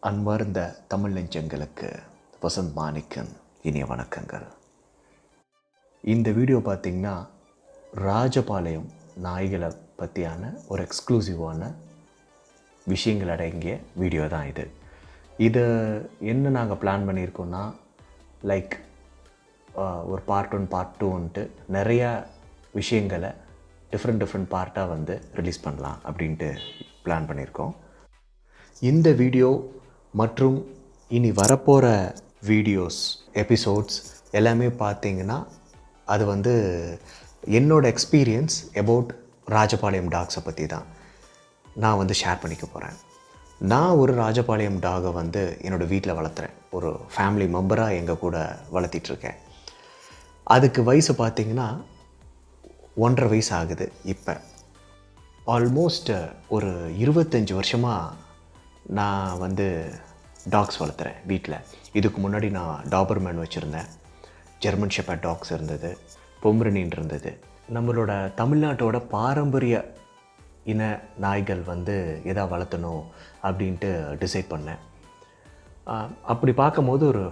அன்பார்ந்த தமிழ் நெஞ்சங்களுக்கு வசந்த் மாணிக்கன் இனிய வணக்கங்கள். இந்த வீடியோ பார்த்திங்கன்னா ராஜபாளையம் நாய்களை பற்றியான ஒரு எக்ஸ்க்ளூசிவான விஷயங்கள் அடங்கிய வீடியோ தான் இது. இதை என்ன நாங்கள் பிளான் பண்ணியிருக்கோன்னா, லைக் ஒரு பார்ட் 1 பார்ட் 2ன்ட்டு நிறையா விஷயங்களை டிஃப்ரெண்ட் பார்ட்டாக ரிலீஸ் பண்ணலாம் அப்படின்ட்டு பிளான் பண்ணியிருக்கோம். இந்த வீடியோ மற்றும் இனி வரப்போகிற வீடியோஸ் எபிசோட்ஸ் எல்லாமே பார்த்திங்கன்னா அது என்னோடய எக்ஸ்பீரியன்ஸ் அபவுட் ராஜபாளையம் டாக்ஸை பற்றி தான் நான் ஷேர் பண்ணிக்க போகிறேன். நான் ஒரு ராஜபாளையம் டாகை என்னோடய வீட்டில் வளர்த்துறேன். ஒரு ஃபேமிலி மெம்பராக எங்கள் கூட வளர்த்திட்ருக்கேன். அதுக்கு வயசு பார்த்திங்கன்னா 1.5 வயசு ஆகுது. இப்போ ஆல்மோஸ்ட் ஒரு 25 வருஷமாக நான் டாக்ஸ் வளர்த்துறேன் வீட்டில். இதுக்கு முன்னாடி நான் டாபர்மேன் வச்சுருந்தேன், ஜெர்மன் ஷெப்பர்ட் டாக்ஸ் இருந்தது, பொம்ரனின் இருந்தது. நம்மளோட தமிழ்நாட்டோட பாரம்பரிய இன நாய்கள் எதா வளர்த்தணும் அப்படின்ட்டு டிசைட் பண்ணேன். அப்படி பார்க்கும்போது ஒரு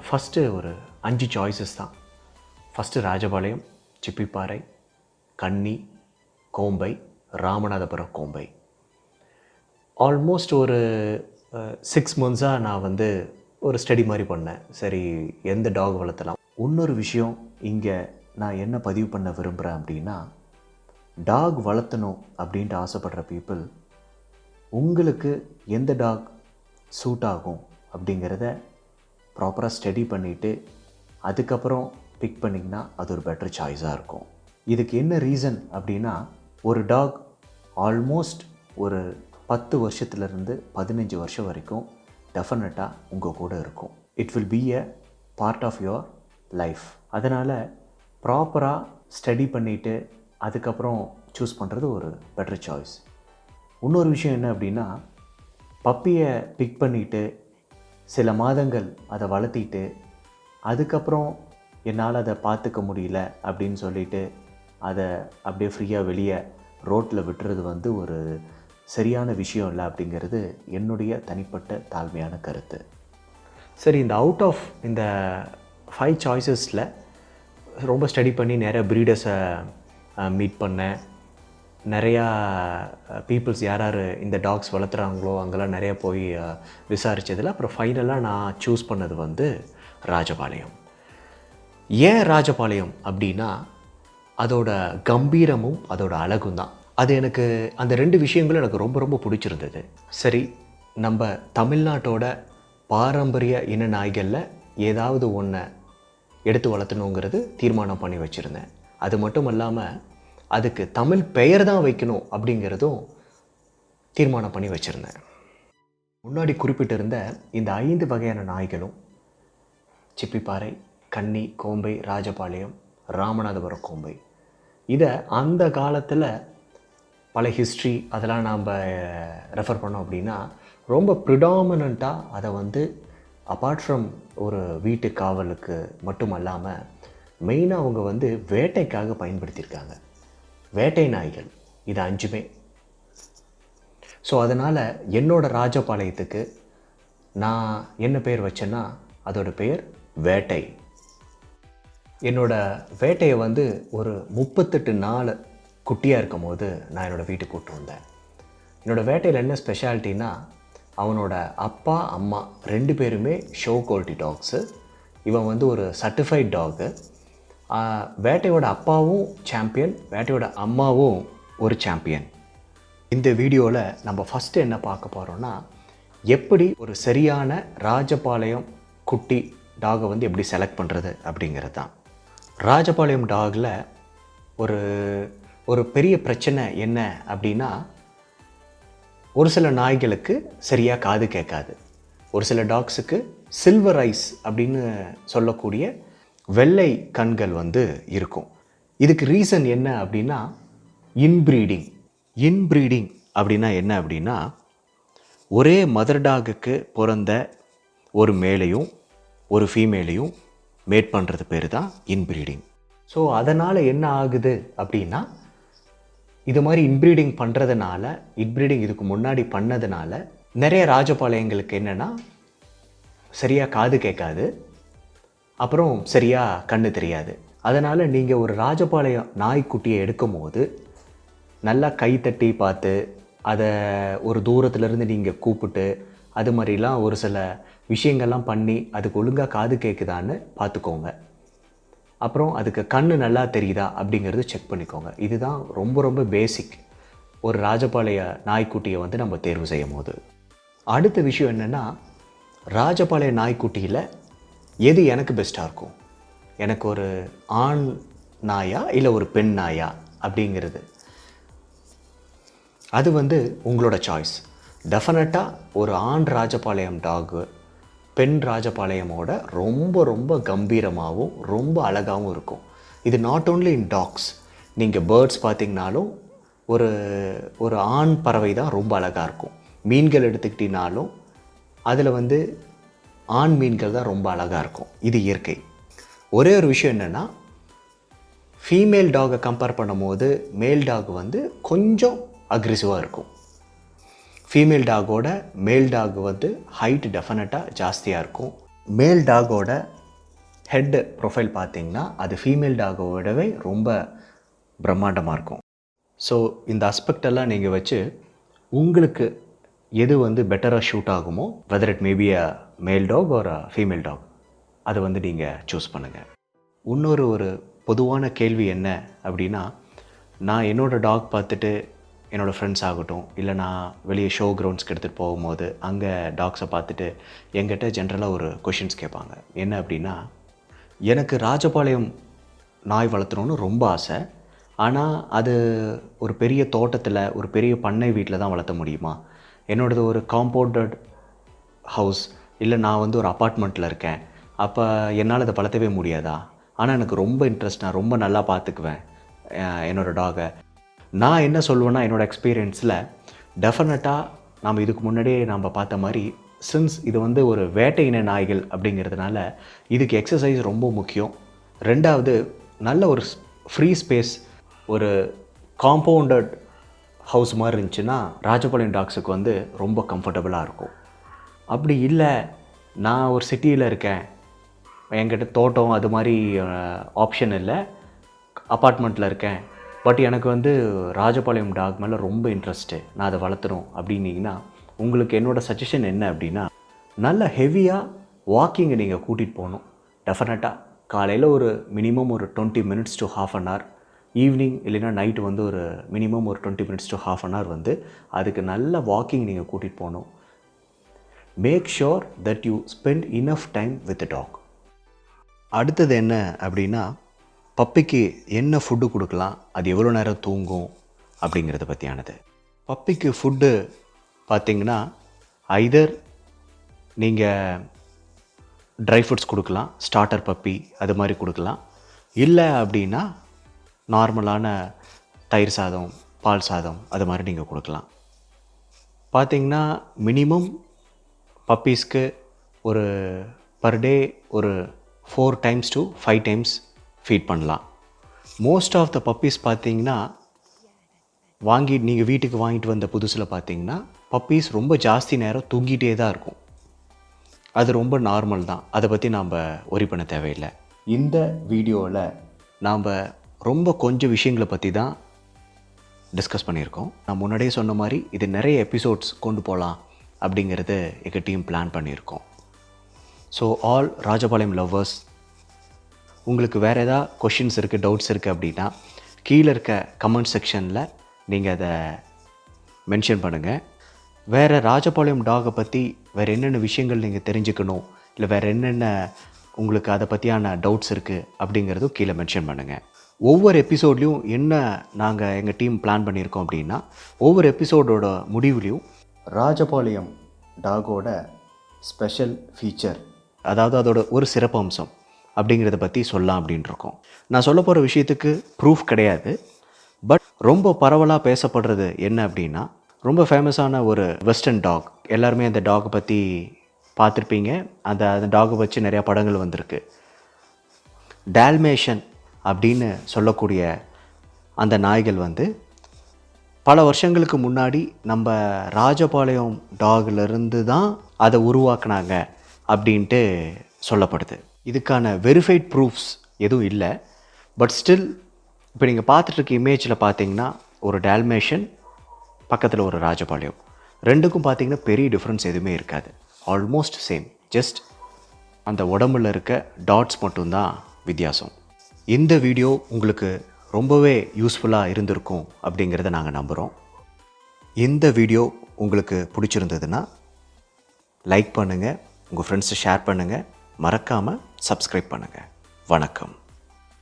5 சாய்ஸஸ் தான். ஃபஸ்ட்டு ராஜபாளையம், சிப்பிப்பாறை, கன்னி, கோம்பை, ராமநாதபுரம் கோம்பை. ஆல்மோஸ்ட் ஒரு 6 மந்த்ஸாக நான் ஒரு ஸ்டடி மாதிரி பண்ணேன். சரி, எந்த டாக் வளர்த்தலாம். இன்னொரு விஷயம் இங்கே நான் என்ன பதிவு பண்ண விரும்புகிறேன் அப்படின்னா, டாக் வளர்த்தணும் அப்படின்ட்டு ஆசைப்படுற பீப்புள் உங்களுக்கு எந்த டாக் சூட் ஆகும் அப்படிங்கிறத ப்ராப்பராக ஸ்டடி பண்ணிவிட்டு அதுக்கப்புறம் பிக் பண்ணிங்கன்னா அது ஒரு பெட்டர் சாய்ஸாக இருக்கும். இதுக்கு என்ன ரீசன் அப்படின்னா, ஒரு டாக் ஆல்மோஸ்ட் ஒரு 10 வருஷத்துலேருந்து 15 வருஷம் வரைக்கும் டெஃபினட்டாக உங்கள் கூட இருக்கும். It will be a part of your life. அதனால் ப்ராப்பராக ஸ்டடி பண்ணிவிட்டு அதுக்கப்புறம் சூஸ் பண்ணுறது ஒரு பெட்டர் சாய்ஸ். இன்னொரு விஷயம் என்ன அப்படின்னா, பப்பியை பிக் பண்ணிவிட்டு சில மாதங்கள் அதை வளர்த்திட்டு அதுக்கப்புறம் என்னால் அதை பார்த்துக்க முடியல அப்படின்னு சொல்லிவிட்டு அதை அப்படியே ஃப்ரீயாக வெளியே ரோட்டில் விட்டுறது ஒரு சரியான விஷயம் இல்லை அப்படிங்கிறது என்னுடைய தனிப்பட்ட தாழ்மையான கருத்து. சரி, இந்த அவுட் ஆஃப் இந்த 5 சாய்ஸஸில் ரொம்ப ஸ்டடி பண்ணி நிறைய ப்ரீடர்ஸை மீட் பண்ணேன். நிறையா பீப்புள்ஸ் யார் இந்த டாக்ஸ் வளர்த்துறாங்களோ அங்கெல்லாம் நிறையா போய் விசாரித்ததில் அப்புறம் ஃபைனலாக நான் சூஸ் பண்ணது ராஜபாளையம். ஏன் ராஜபாளையம் அப்படின்னா, அதோட கம்பீரமும் அதோட அழகும் தான். அது எனக்கு அந்த 2 விஷயங்களும் எனக்கு ரொம்ப பிடிச்சிருந்தது. சரி, நம்ம தமிழ்நாட்டோட பாரம்பரிய இன நாய்களில் ஏதாவது ஒன்றை எடுத்து வளர்த்தணுங்கிறது தீர்மானம் பண்ணி வச்சுருந்தேன். அது மட்டும் இல்லாமல் அதுக்கு தமிழ் பெயர் தான் வைக்கணும் அப்படிங்கிறதும் தீர்மானம் பண்ணி வச்சுருந்தேன். முன்னாடி குறிப்பிட்டிருந்த இந்த 5 வகையான நாய்களும் சிப்பிப்பாறை, கன்னி, கோம்பை, ராஜபாளையம், ராமநாதபுரம் கோம்பை, இதை அந்த காலத்தில் பல ஹிஸ்ட்ரி அதெல்லாம் நாம் ரெஃபர் பண்ணோம் அப்படின்னா ரொம்ப ப்ரிடாமினண்ட்டாக அதை அப்பார்ட் ஃப்ரம் ஒரு வீட்டு காவலுக்கு மட்டும் அல்லாமல் மெயினாக அவங்க வேட்டைக்காக பயன்படுத்தியிருக்காங்க. வேட்டை நாய்கள் இது 5மே. ஸோ அதனால் என்னோடய ராஜபாளையத்துக்கு நான் என்ன பேர் வச்சேன்னா, அதோட பேர் வேட்டை. என்னோடய வேட்டையை ஒரு 38 நாள் குட்டியாக இருக்கும் போது நான் என்னோடய வீட்டுக்கு கூப்பிட்டு வந்தேன். என்னோடய வேட்டையில் என்ன ஸ்பெஷாலிட்டின்னா, அவனோட அப்பா அம்மா 2 பேருமே ஷோ குவாலிட்டி டாக்ஸு. இவன் ஒரு சர்டிஃபைட் டாகு. வேட்டையோட அப்பாவும் சாம்பியன், வேட்டையோட அம்மாவும் ஒரு சாம்பியன். இந்த வீடியோவில் நம்ம ஃபஸ்ட்டு என்ன பார்க்க போகிறோன்னா, எப்படி ஒரு சரியான ராஜபாளையம் குட்டி டாகை எப்படி செலக்ட் பண்ணுறது அப்படிங்கிறது தான். ராஜபாளையம் டாகில் ஒரு பெரிய பிரச்சனை என்ன அப்படின்னா, ஒரு சில நாய்களுக்கு சரியாக காது கேட்காது. ஒரு சில டாக்ஸுக்கு சில்வர் ஐஸ் அப்படின்னு சொல்லக்கூடிய வெள்ளை கண்கள் இருக்கும். இதுக்கு ரீசன் என்ன அப்படின்னா, இன்ப்ரீடிங். இன்ப்ரீடிங் அப்படின்னா என்ன அப்படின்னா, ஒரே மதர் டாகுக்கு பிறந்த ஒரு மேலையும் ஒரு ஃபீமேலையும் மேட் பண்ணுறது பேர் தான் இன்ப்ரீடிங். ஸோ அதனால் என்ன ஆகுது அப்படின்னா, இது மாதிரி இன்ப்ரீடிங் பண்ணுறதுனால, இன்ப்ரீடிங் இதுக்கு முன்னாடி பண்ணதுனால நிறைய ராஜபாளையங்களுக்கு என்னென்னா சரியாக காது கேட்காது, அப்புறம் சரியாக கண்ணு தெரியாது. அதனால் நீங்கள் ஒரு ராஜபாளையம் நாய்க்குட்டியை எடுக்கும் போது நல்லா கைத்தட்டி பார்த்து, அதை ஒரு தூரத்துலேருந்து நீங்கள் கூப்பிட்டு, அது மாதிரிலாம் ஒரு சில விஷயங்கள்லாம் பண்ணி அதுக்கு ஒழுங்காக காது கேட்குதான்னு பார்த்துக்கோங்க. அப்புறம் அதுக்கு கண்ணு நல்லா தெரியுதா அப்படிங்கிறது செக் பண்ணிக்கோங்க. இதுதான் ரொம்ப ரொம்ப பேசிக் ஒரு ராஜபாளைய நாய்க்குட்டியை வந்து நம்ம தேர்வு செய்யும் போது. அடுத்த விஷயம் என்னென்னா, ராஜபாளைய நாய்க்குட்டியில் எது எனக்கு பெஸ்ட்டாக இருக்கும், எனக்கு ஒரு ஆண் நாயா இல்லை ஒரு பெண் நாயா அப்படிங்கிறது அது வந்து உங்களோட சாய்ஸ். டெஃபினட்டாக ஒரு ஆண் ராஜபாளையம் டாகு பெண் ராஜபாளையமோட ரொம்ப ரொம்ப கம்பீரமாகவும் ரொம்ப அழகாகவும் இருக்கும். இது நாட் ஓன்லி இன் டாக்ஸ், நீங்கள் பேர்ட்ஸ் பார்த்திங்கனாலும் ஒரு ஒரு ஆண் பறவை தான் ரொம்ப அழகாக இருக்கும். மீன்கள் எடுத்துக்கிட்டினாலும் அதில் வந்து ஆண் மீன்கள் தான் ரொம்ப அழகாக இருக்கும். இது இயற்கை. ஒரே ஒரு விஷயம் என்னென்னா, ஃபீமேல் டாகை கம்பேர் பண்ணும்போது மேல் டாக் வந்து கொஞ்சம் அக்ரெசிவாக இருக்கும். ஃபீமேல் டாகோட மேல் டாக் வந்து ஹைட் டெஃபினட்டாக ஜாஸ்தியாக இருக்கும். மேல் டாகோட ஹெட் ப்ரொஃபைல் பார்த்திங்கன்னா அது ஃபீமேல் டாகோடவே ரொம்ப பிரம்மாண்டமாக இருக்கும். ஸோ இந்த அஸ்பெக்டெல்லாம் நீங்கள் வச்சு உங்களுக்கு எது வந்து பெட்டராக ஷூட் ஆகுமோ, whether it may be a male dog or a female dog, அதை வந்து நீங்கள் சூஸ் பண்ணுங்கள். இன்னொரு பொதுவான கேள்வி என்ன அப்படின்னா, நான் என்னோடய டாக் பார்த்துட்டு என்னோடய ஃப்ரெண்ட்ஸ் ஆகட்டும், இல்லை நான் வெளியே ஷோ கிரவுண்ட்ஸ்க்கு எடுத்துகிட்டு போகும்போது அங்கே டாக்ஸை பார்த்துட்டு என்கிட்ட ஜென்ரலாக ஒரு கொஷின்ஸ் கேட்பாங்க. என்ன அப்படின்னா, எனக்கு ராஜபாளையம் நாய் வளர்த்தணுன்னு ரொம்ப ஆசை, ஆனால் அது ஒரு பெரிய தோட்டத்தில் ஒரு பெரிய பண்ணை வீட்டில் தான் வளர்த்த முடியுமா, என்னோடது ஒரு காம்பவுண்டட் ஹவுஸ், இல்லை நான் வந்து ஒரு அப்பார்ட்மெண்ட்டில் இருக்கேன், அப்போ என்னால் அதை வளர்த்தவே முடியாதா, ஆனால் எனக்கு ரொம்ப இன்ட்ரெஸ்ட், நான் ரொம்ப நல்லா பார்த்துக்குவேன் என்னோடய டாகை. நான் என்ன சொல்லுவேன்னா, என்னோடய எக்ஸ்பீரியன்ஸில் டெஃபினட்டாக நம்ம இதுக்கு முன்னாடியே நம்ம பார்த்த மாதிரி, சின்ஸ் இது வந்து ஒரு வேட்டை இன நாய்கள் அப்படிங்கிறதுனால இதுக்கு எக்ஸசைஸ் ரொம்ப முக்கியம். ரெண்டாவது, நல்ல ஒரு ஃப்ரீ ஸ்பேஸ், ஒரு காம்பவுண்டட் ஹவுஸ் மாதிரி இருந்துச்சுன்னா ராஜபாளையம் டாக்ஸுக்கு வந்து ரொம்ப கம்ஃபர்டபுளாக இருக்கும். அப்படி இல்லை, நான் ஒரு சிட்டியில் இருக்கேன், என்கிட்ட தோட்டம் அது மாதிரி ஆப்ஷன் இல்லை, அப்பார்ட்மெண்ட்டில் இருக்கேன், பட் எனக்கு வந்து ராஜபாளையம் டாக் மேலே ரொம்ப இன்ட்ரெஸ்ட்டு, நான் அதை வளர்த்துறோம் அப்படின்னீங்கன்னா, உங்களுக்கு என்னோடய சஜஷன் என்ன அப்படின்னா, நல்ல ஹெவியாக வாக்கிங்கை நீங்கள் கூட்டிகிட்டு போகணும். டெஃபினட்டாக காலையில் ஒரு மினிமம் ஒரு 20 minutes to half an hour, evening இல்லைன்னா நைட்டு வந்து ஒரு மினிமம் ஒரு 20 minutes to half an hour வந்து அதுக்கு நல்ல வாக்கிங் நீங்கள் கூட்டிகிட்டு போகணும். Make sure that you spend enough time with dog. அடுத்தது என்ன அப்படின்னா, பப்பிக்கு என்ன ஃபுட்டு கொடுக்கலாம், அது எவ்வளோ நேரம் தூங்கும் அப்படிங்கிறத பற்றியானது. பப்பிக்கு ஃபுட்டு பார்த்திங்கன்னா, ஐதர் நீங்கள் ட்ரை ஃப்ரூட்ஸ் கொடுக்கலாம், ஸ்டார்டர் பப்பி அது மாதிரி கொடுக்கலாம், இல்லை அப்படின்னா நார்மலான தயிர் சாதம், பால் சாதம் அது மாதிரி நீங்கள் கொடுக்கலாம். பார்த்திங்கன்னா மினிமம் பப்பீஸ்க்கு ஒரு பர் டே ஒரு 4 times to 5 times ஃபீட் பண்ணலாம். மோஸ்ட் ஆஃப் த பப்பீஸ் பார்த்திங்கன்னா நீங்கள் வீட்டுக்கு வாங்கிட்டு வந்த புதுசில் பார்த்திங்கன்னா பப்பீஸ் ரொம்ப ஜாஸ்தி நேரம் தூங்கிட்டே தான் இருக்கும். அது ரொம்ப நார்மல் தான், அதை பற்றி நாம் ஒரி பண்ண தேவையில்லை. இந்த வீடியோவில் நாம் ரொம்ப கொஞ்சம் விஷயங்களை பற்றி தான் டிஸ்கஸ் பண்ணியிருக்கோம். நான் முன்னாடியே சொன்ன மாதிரி இது நிறைய எபிசோட்ஸ் கொண்டு போகலாம் அப்படிங்கிறது எங்கள் டீம் பிளான் பண்ணியிருக்கோம். ஸோ ஆல் ராஜபாளையம் லவ்வர்ஸ், உங்களுக்கு வேறு ஏதாவது கொஷின்ஸ் இருக்குது, டவுட்ஸ் இருக்குது அப்படின்னா கீழே இருக்க கமெண்ட் செக்ஷனில் நீங்கள் அதை மென்ஷன் பண்ணுங்கள். வேறு ராஜபாளையம் டாகை பற்றி வேறு என்னென்ன விஷயங்கள் நீங்கள் தெரிஞ்சுக்கணும், இல்லை வேறு என்னென்ன உங்களுக்கு அதை பற்றியான டவுட்ஸ் இருக்குது அப்படிங்கிறதும் கீழே மென்ஷன் பண்ணுங்கள். ஒவ்வொரு எபிசோட்லேயும் என்ன நாங்கள் எங்கள் டீம் பிளான் பண்ணியிருக்கோம் அப்படின்னா, ஒவ்வொரு எபிசோடோட முடிவுலையும் ராஜபாளையம் டாகோட ஸ்பெஷல் ஃபீச்சர், அதாவது அதோட ஒரு சிறப்பு அம்சம் அப்படிங்கிறத பற்றி சொல்லலாம் அப்படின்ட்டுருக்கோம். நான் சொல்ல போகிற விஷயத்துக்கு ப்ரூஃப் கிடையாது, பட் ரொம்ப பரவலாக பேசப்படுறது என்ன அப்படின்னா, ரொம்ப ஃபேமஸான ஒரு வெஸ்டர்ன் டாக், எல்லாருமே அந்த டாகை பற்றி பார்த்துருப்பீங்க, அந்த டாகை வச்சு நிறையா படங்கள் வந்திருக்கு. டால்மேஷன் அப்படின்னு சொல்லக்கூடிய அந்த நாய்கள் வந்து பல வருஷங்களுக்கு முன்னாடி நம்ம ராஜபாளையம் டாகிலிருந்து தான் அதை உருவாக்குனாங்க அப்படின்ட்டு சொல்லப்படுது. இதுக்கான வெரிஃபைட் ப்ரூஃப்ஸ் எதுவும் இல்லை. பட் ஸ்டில் இப்போ நீங்கள் பார்த்துட்ருக்க இமேஜில் பார்த்தீங்கன்னா ஒரு டால்மேஷன், பக்கத்தில் ஒரு ராஜபாளையம், ரெண்டுக்கும் பார்த்தீங்கன்னா பெரிய டிஃப்ரென்ஸ் எதுவுமே இருக்காது. Almost same. ஜஸ்ட் அந்த உடம்புல இருக்க டாட்ஸ் மட்டும்தான் வித்தியாசம். இந்த வீடியோ உங்களுக்கு ரொம்பவே யூஸ்ஃபுல்லாக இருந்திருக்கும் அப்படிங்கிறத நாங்கள் நம்புகிறோம். இந்த வீடியோ உங்களுக்கு பிடிச்சிருந்ததுன்னா லைக் பண்ணுங்கள், உங்கள் ஃப்ரெண்ட்ஸை ஷேர் பண்ணுங்கள், மறக்காமல் சப்ஸ்கிரைப் பண்ணுங்கள். வணக்கம்.